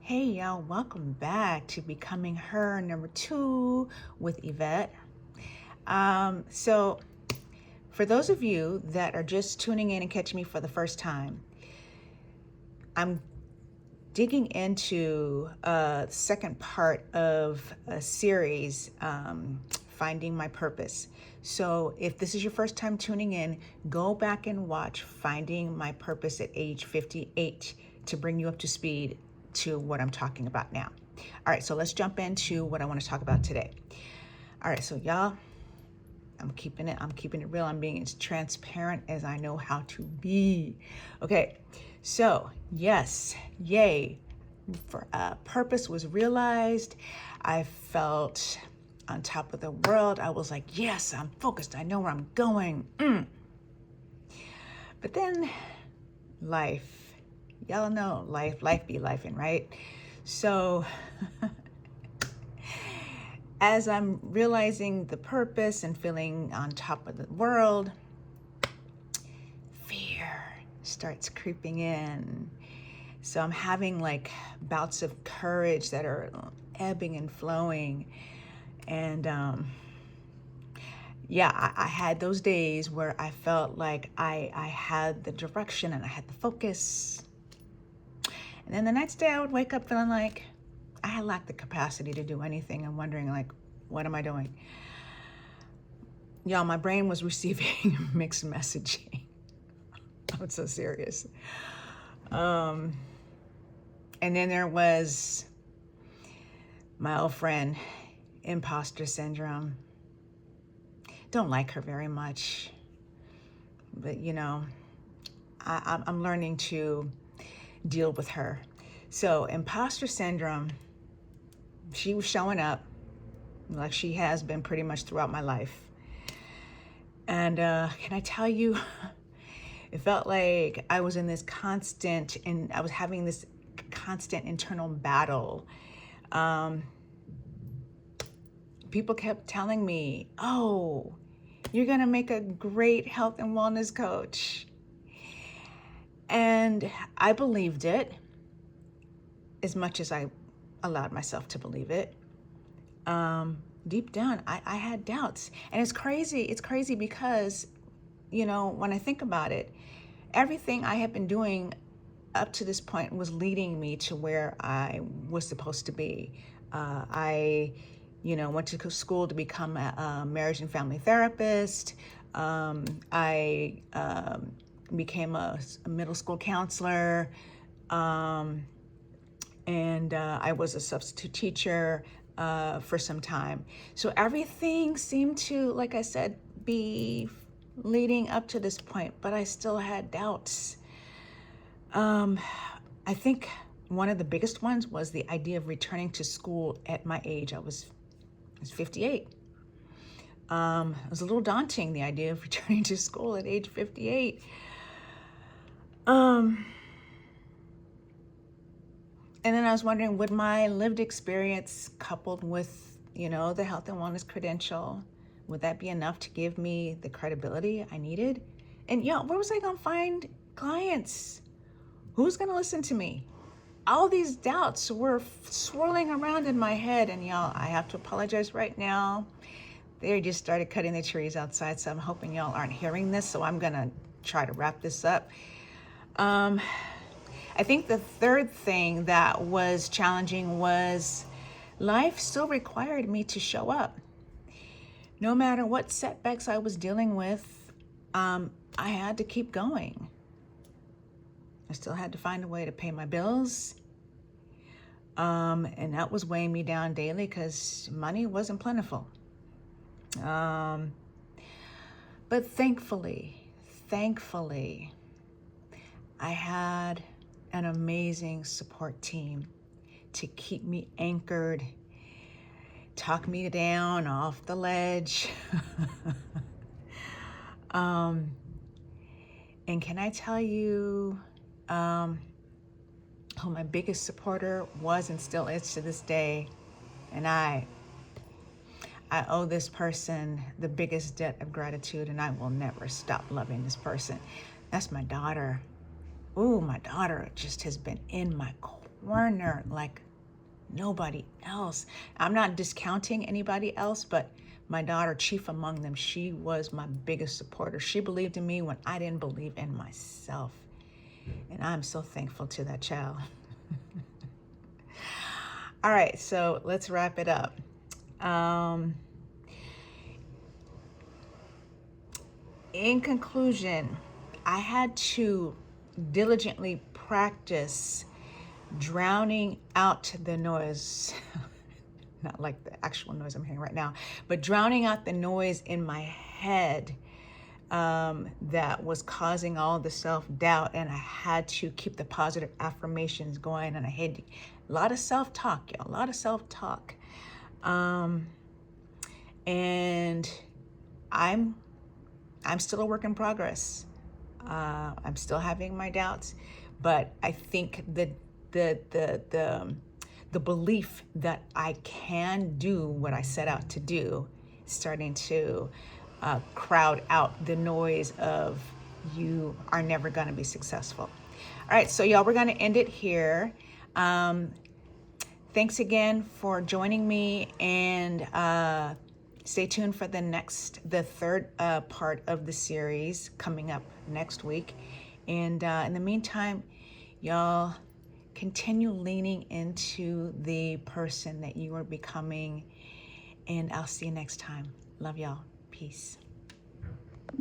Hey y'all, welcome back to Becoming Her number 2 with Yvette. So for those of you that are just tuning in and catching me for the first time, I'm digging into the second part of a series, Finding My Purpose. So if this is your first time tuning in, go back and watch Finding My Purpose at age 58 to bring you up to speed to what I'm talking about now. All right, so let's jump into what I want to talk about today. All right, so y'all, I'm keeping it real. I'm being as transparent as I know how to be. Okay, so yes, yay, for purpose was realized. I felt on top of the world. I was like, yes, I'm focused. I know where I'm going. But then life, y'all know life be lifing, right? So as I'm realizing the purpose and feeling on top of the world, fear starts creeping in. So I'm having like bouts of courage that are ebbing and flowing. And I had those days where I felt like I had the direction and I had the focus. And then the next day I would wake up feeling like I had lacked the capacity to do anything and wondering like, what am I doing? Y'all, my brain was receiving mixed messaging. I'm so serious. And then there was my old friend, imposter syndrome. Don't like her very much, but you know, I'm learning to deal with her. So imposter syndrome, she was showing up like she has been pretty much throughout my life. And can I tell you, it felt like I was in this constant, and I was having this constant internal battle. People kept telling me, oh, you're gonna make a great health and wellness coach. And I believed it as much as I allowed myself to believe it. Deep down, I had doubts. And it's crazy because, you know, when I think about it, everything I have been doing up to this point was leading me to where I was supposed to be. I went to school to become a marriage and family therapist. I became a middle school counselor, and I was a substitute teacher for some time. So everything seemed to, like I said, be leading up to this point, but I still had doubts. I think one of the biggest ones was the idea of returning to school at my age. I was 58. It was a little daunting, the idea of returning to school at age 58. And then I was wondering, would my lived experience coupled with, the health and wellness credential, would that be enough to give me the credibility I needed? And where was I gonna find clients? Who's gonna listen to me? All these doubts were swirling around in my head, and y'all, I have to apologize right now. They just started cutting the trees outside, so I'm hoping y'all aren't hearing this, so I'm gonna try to wrap this up. I think the third thing that was challenging was life still required me to show up. No matter what setbacks I was dealing with, I had to keep going. I still had to find a way to pay my bills. And that was weighing me down daily because money wasn't plentiful. But thankfully, I had an amazing support team to keep me anchored, talk me down off the ledge. And can I tell you who my biggest supporter was and still is to this day? And I owe this person the biggest debt of gratitude, and I will never stop loving this person. That's my daughter. Ooh, my daughter just has been in my corner like nobody else. I'm not discounting anybody else, but my daughter, chief among them, she was my biggest supporter. She believed in me when I didn't believe in myself. And I'm so thankful to that child. All right, so let's wrap it up. In conclusion, I had to diligently practice drowning out the noise. Not like the actual noise I'm hearing right now, but drowning out the noise in my head that was causing all the self-doubt. And I had to keep the positive affirmations going. And I had a lot of self-talk, y'all, a lot of self-talk. And I'm still a work in progress. I'm still having my doubts, but I think the belief that I can do what I set out to do is starting to crowd out the noise of you are never going to be successful. All right, so y'all, we're going to end it here. Thanks again for joining me, and stay tuned for the third part of the series coming up next week. And in the meantime, y'all, continue leaning into the person that you are becoming, and I'll see you next time. Love y'all. Peace.